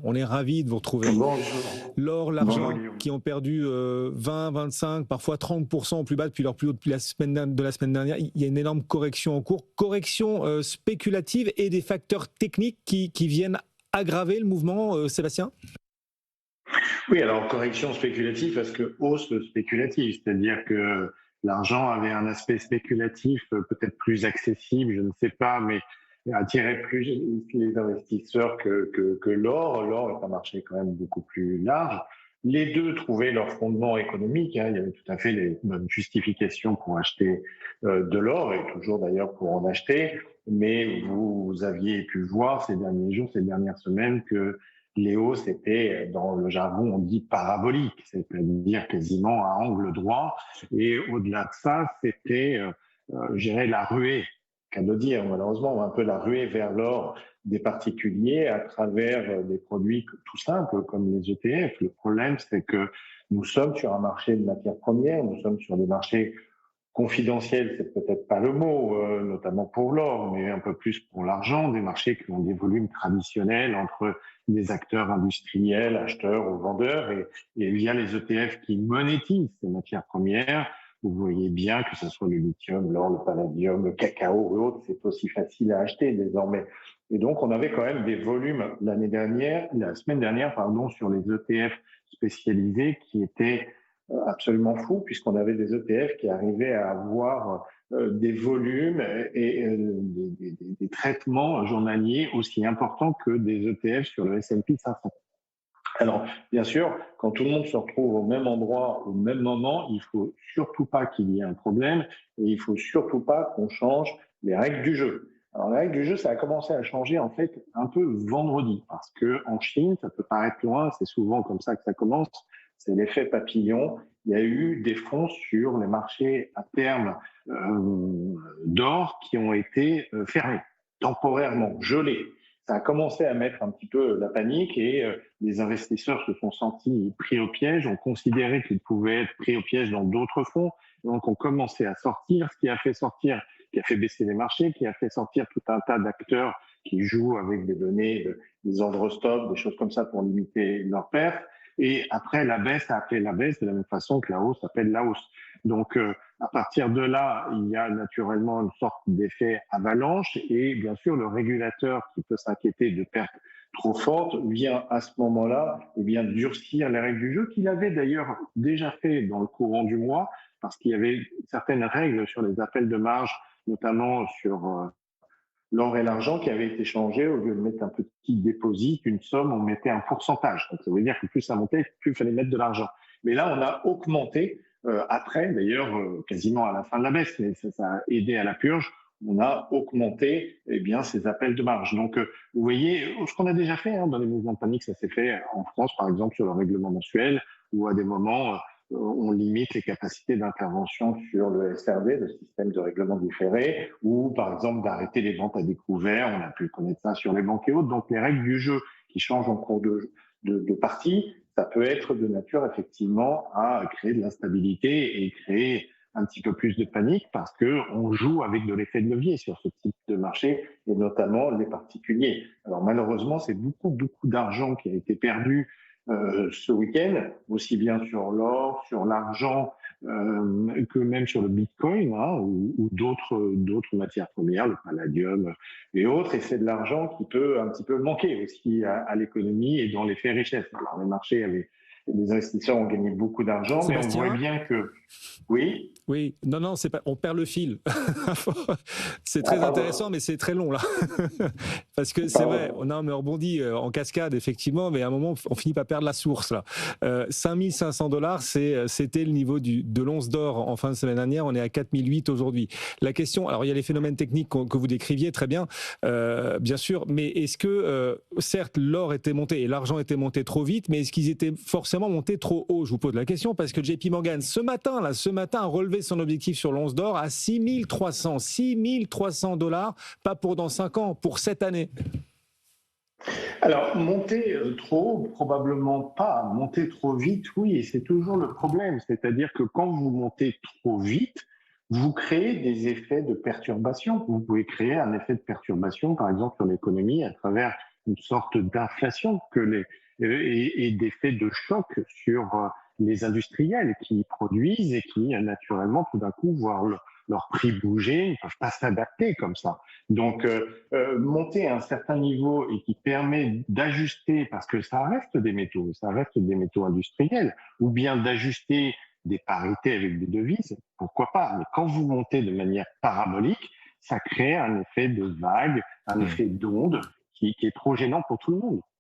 on est ravis de vous retrouver. Bonjour. L'or, Bonjour l'argent, Guillaume. qui ont perdu 20, 25, parfois 30% au plus bas depuis leur plus haut depuis de la semaine dernière. Il y a une énorme correction en cours, correction spéculative et des facteurs techniques qui viennent aggraver le mouvement, Sébastien? Oui, alors correction spéculative parce que hausse spéculative, c'est-à-dire que l'argent avait un aspect spéculatif peut-être plus accessible, je ne sais pas, mais attirait plus les investisseurs que l'or. L'or est un marché quand même beaucoup plus large. Les deux trouvaient leur fondement économique, hein. Il y avait tout à fait les bonnes justifications pour acheter de l'or et toujours d'ailleurs pour en acheter. Mais vous aviez pu voir ces derniers jours, ces dernières semaines que les hausses étaient, dans le jargon, on dit parabolique, c'est-à-dire quasiment à angle droit. Et au-delà de ça, c'était, je dirais, la ruée, qu'à de dire, malheureusement, un peu la ruée vers l'or des particuliers à travers des produits tout simples comme les ETF. Le problème, c'est que nous sommes sur un marché de matières premières, nous sommes sur des marchés confidentiel, c'est peut-être pas le mot, notamment pour l'or, mais un peu plus pour l'argent, des marchés qui ont des volumes traditionnels entre des acteurs industriels, acheteurs ou vendeurs, et via les ETF qui monétisent ces matières premières, vous voyez bien que ce soit le lithium, l'or, le palladium, le cacao et autres, c'est aussi facile à acheter désormais. Et donc, on avait quand même des volumes la semaine dernière, pardon, sur les ETF spécialisés qui étaient absolument fou, puisqu'on avait des ETF qui arrivaient à avoir des volumes et des traitements journaliers aussi importants que des ETF sur le S&P 500. Alors, bien sûr, quand tout le monde se retrouve au même endroit, au même moment, il faut surtout pas qu'il y ait un problème et il faut surtout pas qu'on change les règles du jeu. Alors, les règles du jeu, ça a commencé à changer en fait un peu vendredi parce que en Chine, ça peut paraître loin, c'est souvent comme ça que ça commence, c'est l'effet papillon. Il y a eu des fonds sur les marchés à terme d'or qui ont été fermés, temporairement, gelés. Ça a commencé à mettre un petit peu la panique et les investisseurs se sont sentis pris au piège, ont considéré qu'ils pouvaient être pris au piège dans d'autres fonds, donc ont commencé à sortir, ce qui a fait sortir, qui a fait baisser les marchés, qui a fait sortir tout un tas d'acteurs qui jouent avec des données, des ordres stop, des choses comme ça pour limiter leurs pertes. Et après, la baisse a appelé la baisse de la même façon que la hausse appelle la hausse. Donc, à partir de là, il y a naturellement une sorte d'effet avalanche et bien sûr, le régulateur qui peut s'inquiéter de pertes trop fortes vient à ce moment-là durcir les règles du jeu qu'il avait d'ailleurs déjà fait dans le courant du mois parce qu'il y avait certaines règles sur les appels de marge, notamment sur l'or et l'argent qui avaient été changés. Au lieu de mettre un petit dépôt, une somme, on mettait un pourcentage. Donc, ça veut dire que plus ça montait, plus il fallait mettre de l'argent. Mais là, on a augmenté, après, d'ailleurs, quasiment à la fin de la baisse, mais ça a aidé à la purge, on a augmenté ces appels de marge. Donc, vous voyez, ce qu'on a déjà fait dans les mouvements de panique, ça s'est fait en France, par exemple, sur le règlement mensuel, où à des moments, on limite les capacités d'intervention sur le SRD, le système de règlement différé, ou par exemple d'arrêter les ventes à découvert. On a pu connaître ça sur les banques et autres. Donc les règles du jeu qui changent en cours de partie, ça peut être de nature effectivement à créer de l'instabilité et créer un petit peu plus de panique parce que on joue avec de l'effet de levier sur ce type de marché et notamment les particuliers. Alors malheureusement, c'est beaucoup d'argent qui a été perdu ce week-end, aussi bien sur l'or, sur l'argent, que même sur le Bitcoin ou d'autres matières premières, le palladium et autres. Et c'est de l'argent qui peut un petit peu manquer aussi à l'économie et dans l'effet richesse. Alors les marchés les investisseurs ont gagné beaucoup d'argent, mais on voit Sébastien? bien que oui. Oui, non, c'est pas, on perd le fil. C'est Ah, très intéressant, mais c'est très long là. Parce que c'est vrai, pardon. on a me rebondit en cascade effectivement, mais à un moment on finit par perdre la source là. 5 500 $, c'était le niveau de l'once d'or en fin de semaine dernière. On est à 4008 aujourd'hui. La question, alors il y a les phénomènes techniques que vous décriviez très bien, bien sûr, mais est-ce que certes l'or était monté et l'argent était monté trop vite, mais est-ce qu'ils étaient forcément montés trop haut? Je vous pose la question parce que JP Morgan ce matin a relevé son objectif sur l'once d'or à 6300 $, pas pour dans 5 ans, pour cette année. Alors, monter trop, probablement pas. Monter trop vite, oui, et c'est toujours le problème. C'est-à-dire que quand vous montez trop vite, vous créez des effets de perturbation. Vous pouvez créer un effet de perturbation, par exemple, sur l'économie à travers une sorte d'inflation et d'effet de choc sur les industriels qui produisent et qui, naturellement, tout d'un coup, voient leur prix bouger, ils ne peuvent pas s'adapter comme ça. Donc, monter à un certain niveau et qui permet d'ajuster, parce que ça reste des métaux industriels, ou bien d'ajuster des parités avec des devises, pourquoi pas. Mais quand vous montez de manière parabolique, ça crée un effet de vague, un effet d'onde qui est trop gênant pour tout le monde.